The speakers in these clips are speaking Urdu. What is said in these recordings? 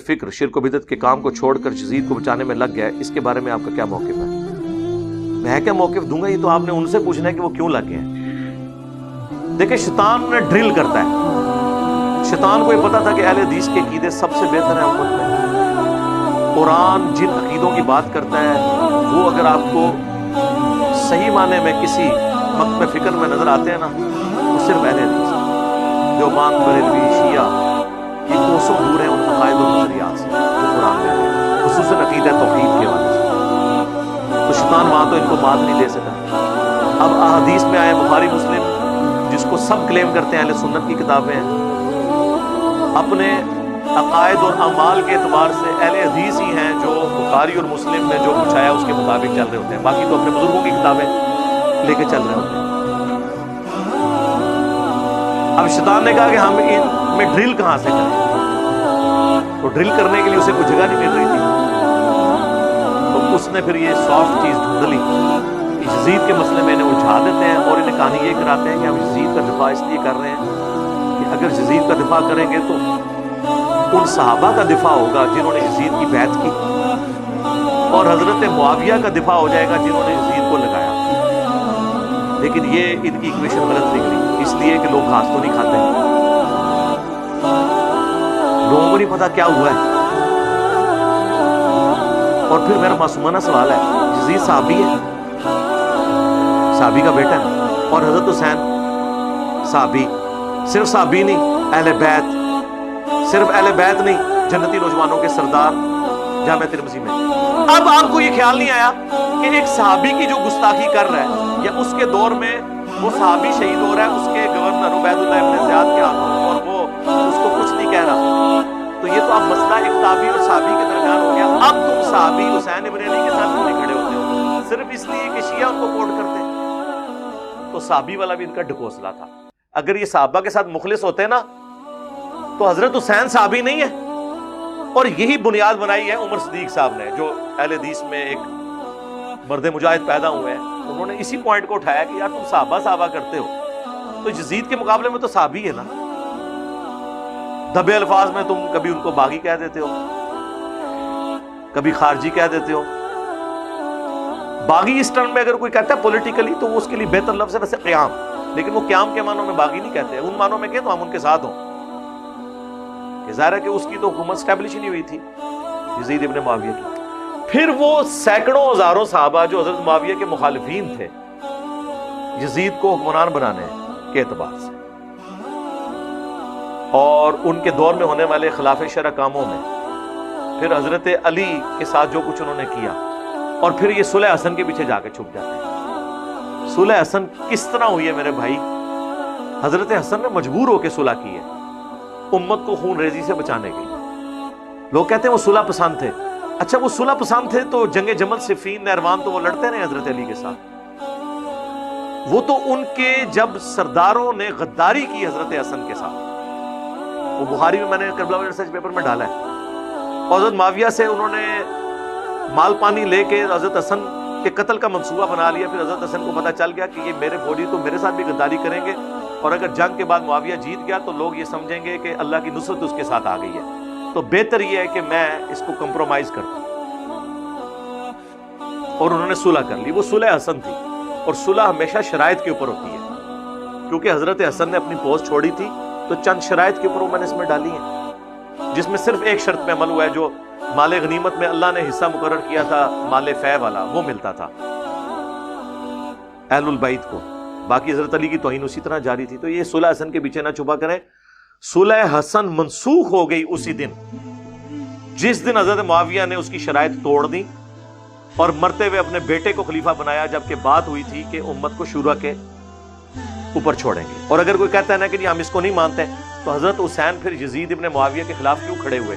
فکر شرک و بدعت کے کام کو چھوڑ کر یزید کو بچانے میں لگ گیا ہے، اس کے بارے میں آپ کا کیا موقف ہے؟ میں کیا موقف دوں گا، یہ تو آپ نے ان سے پوچھنا ہے کہ وہ کیوں لگ گئے ہیں۔ دیکھیں شیطان نے ڈرل کرتا ہے، شیطان کو یہ پتا تھا کہ اہل حدیث کے عقیدے سب سے بہتر ہیں امت میں۔ قرآن جن عقیدوں کی بات کرتا ہے وہ اگر آپ کو صحیح معنی میں کسی مکتب فکر میں نظر آتے ہیں نا، وہ صرف اہل حدیث دیوبند، بریلوی، شیعہ، یہ کوسوں دور ہیں ان عقائد و نظریات سے جو قرآن میں ہے، خصوصاً عقیدہ توحید کے حوالے سے۔ تو شیطان وہاں تو ان کو مات نہیں دے سکا۔ اب احادیث میں آئے بخاری مسلم، جس کو سب کلیم کرتے ہیں اہل سنت کی کتابیں ہیں، اپنے عقائد اور اعمال کے اعتبار سے اہل حدیث ہی ہیں جو بخاری اور مسلم میں جو کچھ آیا اس کے مطابق چل رہے ہوتے ہیں، باقی تو اپنے بزرگوں کی کتابیں لے کے چل رہے ہوتے ہیں۔ اب شیطان نے کہا کہ ہم ان میں ڈرل کہاں سے کریں، تو ڈرل کرنے کے لیے اسے کوئی جگہ نہیں مل رہی تھی، تو اس نے پھر یہ سافٹ چیز ڈھونڈ لی کہ یزید کے مسئلے میں انہیں الجھا دیتے ہیں اور انہیں کہانی یہ کراتے ہیں کہ ہم یزید کا دفاع اس لیے کر رہے ہیں کہ اگر یزید کا دفاع کریں گے تو ان صحابہ کا دفاع ہوگا جنہوں نے یزید کی بیعت کی، اور حضرت معاویہ کا دفاع ہو جائے گا جنہوں نے یزید کو لگایا۔ لیکن یہ ان کی ایکویشن غلط نکلی، اس لیے کہ لوگ گھاس تو نہیں کھاتے، لوگوں کو نہیں پتا کیا ہوا ہے۔ اور پھر میرا معصومانہ سوال ہے، یزید صحابی ہے، صحابی کا بیٹا ہے، اور حضرت حسین صحابی، صرف صحابی نہیں، اہل بیت، صرف اہل بیت نہیں، جنتی نوجوانوں کے سردار جامعہ ترمذی میں۔ اب آپ کو یہ خیال نہیں آیا کہ ایک صحابی کی جو گستاخی کر رہا ہے، یا اس کے دور میں وہ صحابی شہید ہو رہا ہے اس کے گورنر عبید اللہ ابن زیاد کے ہاتھوں، اور وہ اس کو کچھ نہیں کہہ رہا، تو یہ تو اب مسئلہ ایک تابعی اور صحابی کے درمیان ہو گیا۔ اب تم صحابی حسین ابن علی کے ساتھ کیوں نہیں کھڑے ہوتے ہو؟ صرف اس لیے کہ شیعہ ان کو کوٹ کرتے ہیں۔ تو صحابی والا بھی ان کا ڈھکوسلا تھا۔ اگر یہ صحابہ کے ساتھ مخلص ہوتے نا تو حضرت حسین صحابی نہیں ہے، اور یہی بنیاد بنائی ہے عمر صدیق صاحب نے، جو اہل حدیث میں ایک مرد مجاہد پیدا ہوئے ہیں۔ انہوں نے اسی پوائنٹ کو اٹھایا کہ یار تم صحابہ کرتے ہو تو یزید کے مقابلے میں تو صحابی ہے نا۔ دبے الفاظ میں تم کبھی ان کو باغی کہہ دیتے ہو، کبھی خارجی کہہ دیتے ہو۔ باغی اس ٹرم میں اگر کوئی کہتا ہے پولیٹیکلی تو وہ اس کے لیے بہتر لفظ ہے ویسے قیام، لیکن وہ قیام کے معنوں میں باغی نہیں کہتے، ان معنوں میں کہ تو ہم ان کے ساتھ ہوں، کہ ظاہر ہے کہ اس کی تو حکومت اسٹیبلش ہی نہیں ہوئی تھی یزید ابن معاویہ کی۔ پھر وہ سینکڑوں ہزاروں صحابہ جو حضرت معاویہ کے مخالفین تھے یزید کو حکمران بنانے کے اعتبار سے، اور ان کے دور میں ہونے والے خلاف شرع کاموں میں پھر حضرت علی کے ساتھ جو کچھ انہوں نے کیا، اور پھر یہ صلح حسن کے پیچھے جا کے چھپ جاتے ہیں۔ صلح حسن کس طرح ہوئی ہے میرے بھائی؟ حضرت حسن نے مجبور ہو کے صلح کی ہے امت کو خون ریزی سے بچانے کے لیے۔ لوگ کہتے ہیں وہ صلح پسند تھے، اچھا وہ صلح پسند تھے تو جنگ جمل، صفین، نہروان تو وہ لڑتے رہے حضرت علی کے ساتھ۔ وہ تو ان کے جب سرداروں نے غداری کی حضرت حسن کے ساتھ، وہ بخاری میں نے کربلا ریسرچ پیپر میں ڈالا ہے، اور حضرت معاویہ سے انہوں نے مال پانی لے کے حضرت حسن کے قتل کا منصوبہ بنا لیا۔ پھر حضرت حسن کو پتہ چل گیا کہ یہ میرے فوجی تو میرے ساتھ بھی غداری کریں گے، اور اگر جنگ کے بعد معاویہ جیت گیا تو لوگ یہ سمجھیں گے کہ اللہ کی نصرت اس کے ساتھ آ گئی ہے، تو بہتر یہ ہے کہ میں اس کو کمپرومائز کرتا ہوں۔ اور انہوں نے صلح کر لی، وہ صلح حسن تھی، اور صلح ہمیشہ شرائط کے اوپر ہوتی ہے، کیونکہ حضرت حسن نے اپنی پوسٹ چھوڑی تھی تو چند شرائط کے اوپر میں نے اس میں ڈالی ہیں، جس میں صرف ایک شرط پہ عمل ہوا ہے، جو مال غنیمت میں اللہ نے حصہ مقرر کیا تھا مال فے والا، وہ ملتا تھا اہل البیت کو، باقی حضرت علی کی توہین اسی طرح جاری تھی۔ تو یہ صلح حسن کے پیچھے نہ چھپا کریں، صلح حسن منسوخ ہو گئی اسی دن جس دن حضرت معاویہ نے اس کی شرائط توڑ دی اور مرتے ہوئے اپنے بیٹے کو خلیفہ بنایا، جبکہ بات ہوئی تھی کہ امت کو شورا کے اوپر چھوڑیں گے۔ اور اگر کوئی کہتا ہے نا کہ جی ہم اس کو نہیں مانتے، تو حضرت حسین پھر یزید ابن معاویہ کے خلاف کیوں کھڑے ہوئے؟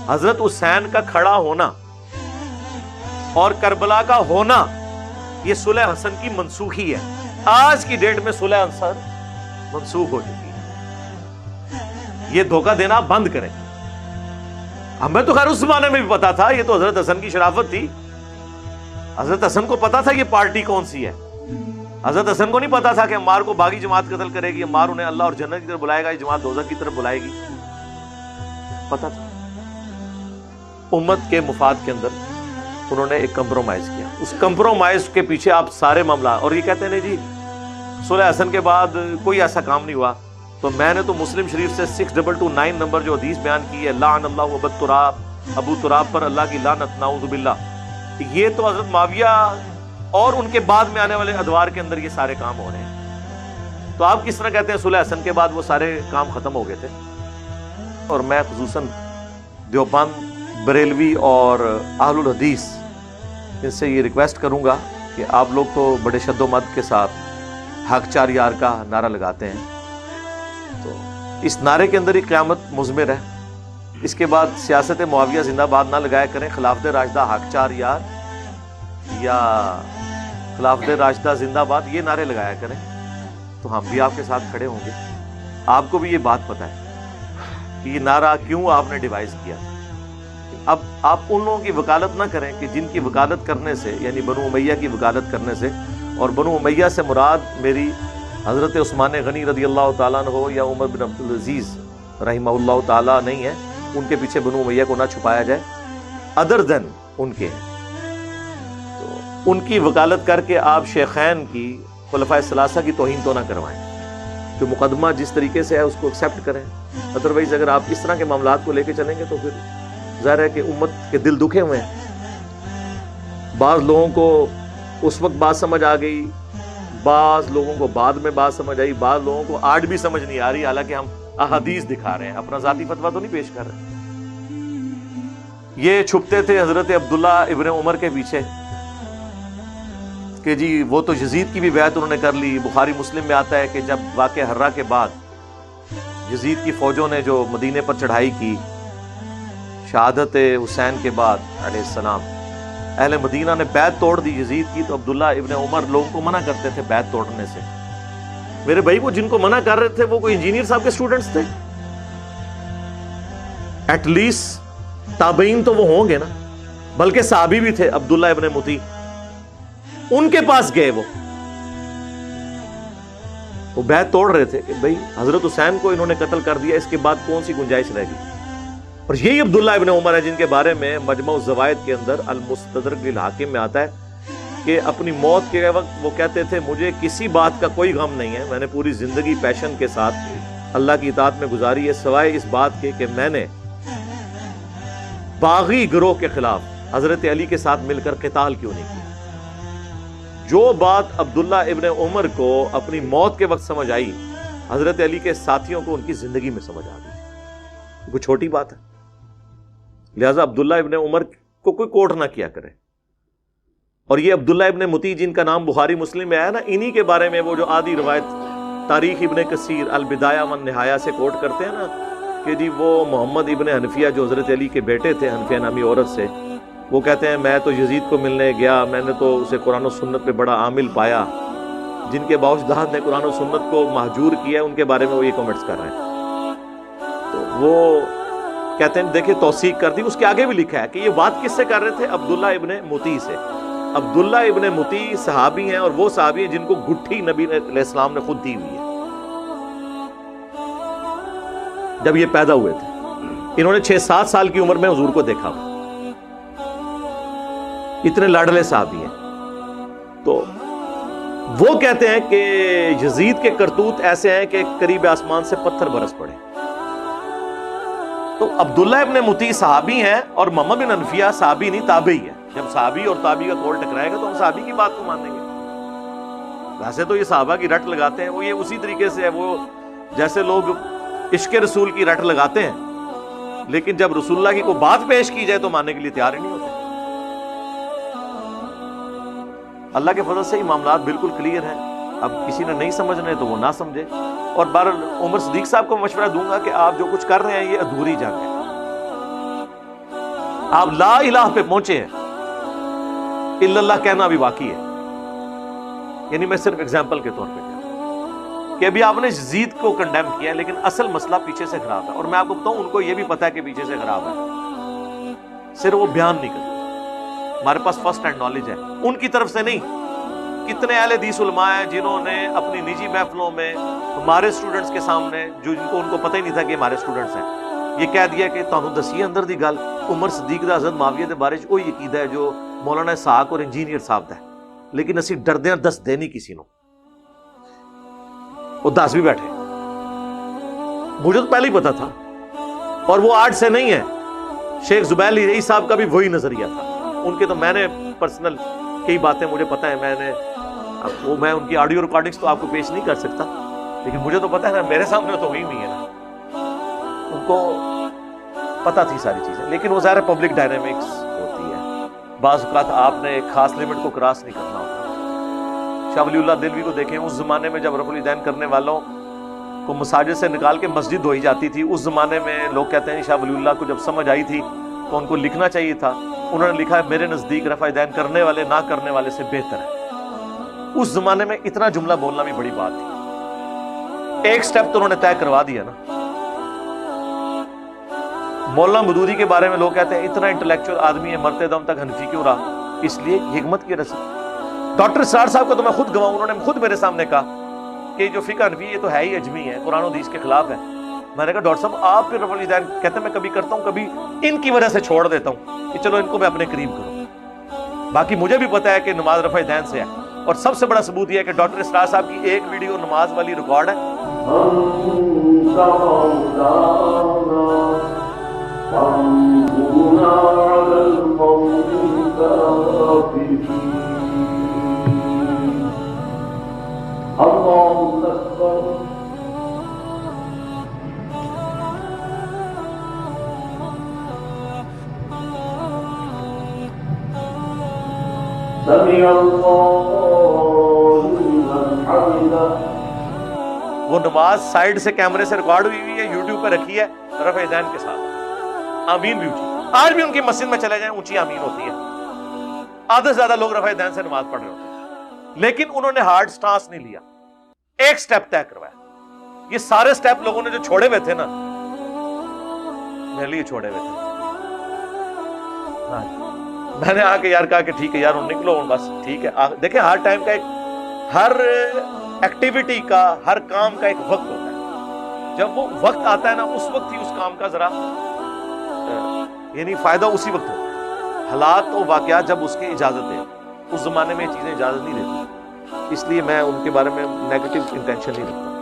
حضرت حسین کا کھڑا ہونا اور کربلا کا ہونا یہ صلح حسن کی منسوخی ہے۔ آج کی ڈیٹ میں صلح حسن منسوخ ہو چکی ہے، یہ دھوکہ دینا بند کریں۔ ہمیں تو خیر اس زمانے میں بھی پتا تھا، یہ تو حضرت حسن کی شرافت تھی، حضرت حسن کو پتا تھا یہ پارٹی کون سی ہے۔ حضرت حسن کو نہیں پتا تھا کہ عمار کو باغی جماعت قتل کرے گی، عمار انہیں اللہ اور جنت کی طرف بلائے گا، یہ جماعت دوزخ کی طرف بلائے گی، پتا تھا۔ امت کے مفاد کے اندر انہوں نے ایک کمپرومائز کیا. اس کمپرومائز کے پیچھے آپ سارے معاملات, اور یہ کہتے ہیں نہیں جی صلح حسن کے بعد کوئی ایسا کام نہیں ہوا. تو میں نے تو مسلم شریف سے 6229 نمبر جو حدیث بیان کی ہے, لعن اللہ ابو تراب, ابو تراب پر اللہ کی لعنت, نعوذ باللہ, یہ تو حضرت معاویہ اور ان کے بعد میں آنے والے ادوار کے اندر یہ سارے کام ہو رہے ہیں. تو آپ کس طرح کہتے ہیں صلح حسن کے بعد وہ سارے کام ختم ہو گئے تھے؟ اور میں خصوصاً دیوبند, بریلوی اور اہل الحدیث ان سے یہ ریکویسٹ کروں گا کہ آپ لوگ تو بڑے شد و مد کے ساتھ حق چار یار کا نعرہ لگاتے ہیں, تو اس نعرے کے اندر ہی قیامت مضمر ہے. اس کے بعد سیاست معاویہ زندہ باد نہ لگایا کریں, خلافت راشدہ حق چار یار یا خلافت راشدہ زندہ باد یہ نعرے لگایا کریں, تو ہم بھی آپ کے ساتھ کھڑے ہوں گے. آپ کو بھی یہ بات پتہ ہے کہ یہ نعرہ کیوں آپ نے ڈیوائز کیا. اب آپ ان لوگوں کی وکالت نہ کریں کہ جن کی وکالت کرنے سے, یعنی بنو امیہ کی وکالت کرنے سے, اور بنو امیہ سے مراد میری حضرت عثمان غنی رضی اللہ تعالیٰ عنہ ہو یا عمر بن عبدالعزیز رحمہ اللہ تعالیٰ نہیں ہے, ان کے پیچھے بنو امیہ کو نہ چھپایا جائے, ادر دین ان کے ہیں. تو ان کی وکالت کر کے آپ شیخین کی, خلفائے ثلاثہ کی توہین تو نہ کروائیں. جو مقدمہ جس طریقے سے ہے اس کو ایکسیپٹ کریں. ادروائز اگر آپ اس طرح کے معاملات کو لے کے چلیں گے تو پھر ظاہر ہے کہ امت کے دل دکھے ہوئے ہیں. بعض لوگوں کو اس وقت بات سمجھ آ گئی, بعض لوگوں کو بعد میں بات سمجھ آئی, بعض لوگوں کو آج بھی سمجھ نہیں آ رہی, حالانکہ ہم احادیث دکھا رہے ہیں, اپنا ذاتی فتویٰ تو نہیں پیش کر رہے. یہ چھپتے تھے حضرت عبداللہ ابن عمر کے پیچھے کہ جی وہ تو یزید کی بھی بیعت انہوں نے کر لی. بخاری مسلم میں آتا ہے کہ جب واقعہ حرہ کے بعد یزید کی فوجوں نے جو مدینے پر چڑھائی کی شہادت حسین کے بعد علیہ السلام, اہل مدینہ نے بیعت توڑ دی یزید کی, تو عبداللہ ابن عمر لوگوں کو منع کرتے تھے بیعت توڑنے سے. میرے بھائی وہ جن کو منع کر رہے تھے وہ کوئی انجینئر صاحب کے اسٹوڈنٹس تھے؟ ایٹ لیسٹ تابعین تو وہ ہوں گے نا, بلکہ صحابی بھی تھے. عبداللہ ابن متی, ان کے پاس گئے, وہ بیعت توڑ رہے تھے کہ بھائی حضرت حسین کو انہوں نے قتل کر دیا, اس کے بعد کون سی گنجائش رہ گئی. اور یہی عبداللہ ابن عمر ہے جن کے بارے میں مجمع الزوائد کے اندر المستدرک للحاکم میں آتا ہے کہ اپنی موت کے وقت وہ کہتے تھے مجھے کسی بات کا کوئی غم نہیں ہے, میں نے پوری زندگی پیشن کے ساتھ اللہ کی اطاعت میں گزاری ہے, سوائے اس بات کے کہ میں نے باغی گروہ کے خلاف حضرت علی کے ساتھ مل کر قتال کیوں نہیں کیا. جو بات عبداللہ ابن عمر کو اپنی موت کے وقت سمجھ آئی, حضرت علی کے ساتھیوں کو ان کی زندگی میں سمجھ آ گئی. کوئی چھوٹی بات ہے. لہٰذا عبداللہ ابن عمر کو کوئی کوٹ نہ کیا کرے. اور یہ عبداللہ ابن متی جن کا نام بخاری مسلم میں آیا نا, انہی کے بارے میں وہ جو آدھی روایت تاریخ ابن کثیر البدایہ والنہایہ سے کوٹ کرتے ہیں نا کہ جی وہ محمد ابن حنفیہ جو حضرت علی کے بیٹے تھے, حنفیہ نامی عورت سے, وہ کہتے ہیں میں تو یزید کو ملنے گیا, میں نے تو اسے قرآن و سنت پہ بڑا عامل پایا. جن کے باوجداد نے قرآن و سنت کو مہجور کیا ہے, ان کے بارے میں وہ یہ کمنٹس کر رہے ہیں. تو وہ کہتے ہیں دیکھیں توثیق کر دی. اس کے آگے بھی لکھا ہے کہ یہ بات کس سے کر رہے تھے, عبداللہ ابن متی سے. عبداللہ ابن متی صحابی ہیں, اور وہ صحابی ہیں جن کو گٹھی نبی علیہ السلام نے خود دی ہوئی ہے. جب یہ پیدا ہوئے تھے انہوں نے 6-7 سال کی عمر میں حضور کو دیکھا, اتنے لاڈلے صحابی ہیں. تو وہ کہتے ہیں کہ یزید کے کرتوت ایسے ہیں کہ قریب آسمان سے پتھر برس پڑے. تو عبداللہ ابن متی صحابی ہیں اور محمد بن حنفیہ صحابی نہیں تابعی ہے. جب صحابی اور تابعی کا کول ٹکرائے گا تو ہم صحابی کی بات کو مانیں گے. ویسے تو یہ صحابہ کی رٹ لگاتے ہیں, وہ یہ اسی طریقے سے ہے وہ جیسے لوگ عشق رسول کی رٹ لگاتے ہیں, لیکن جب رسول اللہ کی کوئی بات پیش کی جائے تو ماننے کے لیے تیار ہی نہیں ہوتے. اللہ کے فضل سے یہ معاملات بالکل کلیئر ہیں. اب کسی نے نہیں سمجھنے تو وہ نہ سمجھے. اور بہرحال عمر صدیق صاحب کو مشورہ دوں گا کہ آپ جو کچھ کر رہے ہیں یہ ادھوری جنگ ہے. آپ لا الہ پہ پہنچے ہیں, الا اللہ کہنا بھی باقی ہے. یعنی میں صرف اگزامپل کے طور پہ کہہ رہا ہوں کہ ابھی آپ نے یزید کو کنڈیم کیا ہے, لیکن اصل مسئلہ پیچھے سے خراب ہے. اور میں آپ کو بتاؤں ان کو یہ بھی پتا ہے کہ پیچھے سے خراب ہے, صرف وہ بیان نہیں کرتے. ہمارے پاس فرسٹ ہینڈ نالج ہے, ان کی طرف سے نہیں. کتنے اہل حدیث علماء ہیں جنہوں نے اپنی نجی محفلوں میں ہمارے اسٹوڈنٹس کے سامنے, جو جن کو ان کو پتہ ہی نہیں تھا کہ ہمارے اسٹوڈنٹس ہیں, یہ کہہ دیا کہ تانوں دسی اندر دی گل عمر صدیق دا حضرت معاویہ دے بارے وہی عقیدہ ہے جو مولانا اسحاق اور انجینئر صاحب دا ہے، لیکن اسی ڈردے ہیں دس دے نہیں کسی نو، وہ دس بھی بیٹھے، مجھے تو پہلے ہی پتا تھا۔ اور وہ آج سے نہیں ہے، شیخ زبیر علی رئی صاحب کا بھی وہی نظریہ تھا ان کے، تو میں نے پرسنل کئی باتیں مجھے پتہ ہے، میں ان کی آڈیو ریکارڈنگز تو آپ کو پیش نہیں کر سکتا، لیکن مجھے تو پتہ ہے نا، میرے سامنے تو ہوئی ہے نا، ان کو پتہ تھی ساری چیزیں، لیکن وہ ظاہر پبلک ڈائنامکس ہوتی ہے، بعض اوقات آپ نے ایک خاص لمٹ کو کراس نہیں کرنا ہوتا۔ شاہ ولی اللہ دہلوی کو دیکھیں، اس زمانے میں جب رفع الیدین کرنے والوں کو مساجد سے نکال کے مسجد دھوئی جاتی تھی، اس زمانے میں لوگ کہتے ہیں شاہ ولی اللہ کو جب سمجھ آئی تھی تو ان کو لکھنا چاہیے تھا، انہوں نے لکھا ہے میرے نزدیک رفع الیدین کرنے والے نہ کرنے والے سے بہتر ہے۔ اس زمانے میں اتنا جملہ بولنا بھی بڑی بات تھی، ایک سٹیپ تو انہوں نے طے کروا دیا نا۔ مولانا مودودی کے بارے میں لوگ کہتے ہیں اتنا انٹلیکچوئل آدمی ہے، مرتے دم تک حنفی کیوں رہا؟ اس لیے حکمت کی رسی۔ ڈاکٹر اسرار صاحب کو تو میں خود گواہ، انہوں نے خود میرے سامنے کہا کہ جو فقہ حنفی یہ تو ہے ہی اجمی ہے، قرآن و حدیث کے خلاف ہے۔ میں نے کہا ڈاکٹر صاحب آپ پھر رفع الیدین کہتے ہیں میں کبھی کرتا ہوں، کبھی ان کی وجہ سے چھوڑ دیتا ہوں کہ چلو ان کو میں اپنے قریب کروں، باقی مجھے بھی پتا ہے کہ نماز رفع الیدین سے ہے۔ اور سب سے بڑا ثبوت یہ ہے کہ ڈاکٹر اسرار صاحب کی ایک ویڈیو نماز والی ریکارڈ ہے، وہ نماز سائیڈ سے کیمرے سے ریکارڈ ہوئی ہے، یوٹیوب پہ رکھی ہے رفع الیدین کے ساتھ، آمین بھی اونچی، آج بھی ان کی مسجد میں چلے جائیں اونچی آمین ہوتی ہے، آدھے سے زیادہ لوگ رفع الیدین سے نماز پڑھ رہے ہوتے ہیں، لیکن انہوں نے ہارڈ سٹانس نہیں لیا، ایک سٹیپ طے کروایا۔ یہ سارے سٹیپ لوگوں نے جو چھوڑے ہوئے تھے نا، میرے لیے چھوڑے ہوئے تھے، میں نے آ کے یار کہا کہ ٹھیک ہے یار نکلو بس ٹھیک ہے۔ دیکھیں ہر ٹائم کا ایک، ہر ایکٹیویٹی کا، ہر کام کا ایک وقت ہوتا ہے، جب وہ وقت آتا ہے نا اس وقت ہی اس کام کا ذرا یعنی فائدہ اسی وقت ہوتا ہے، حالات و واقعات جب اس کی اجازت دے، اس زمانے میں یہ چیزیں اجازت نہیں دیتی، اس لیے میں ان کے بارے میں نیگیٹو انٹینشن نہیں رکھتا۔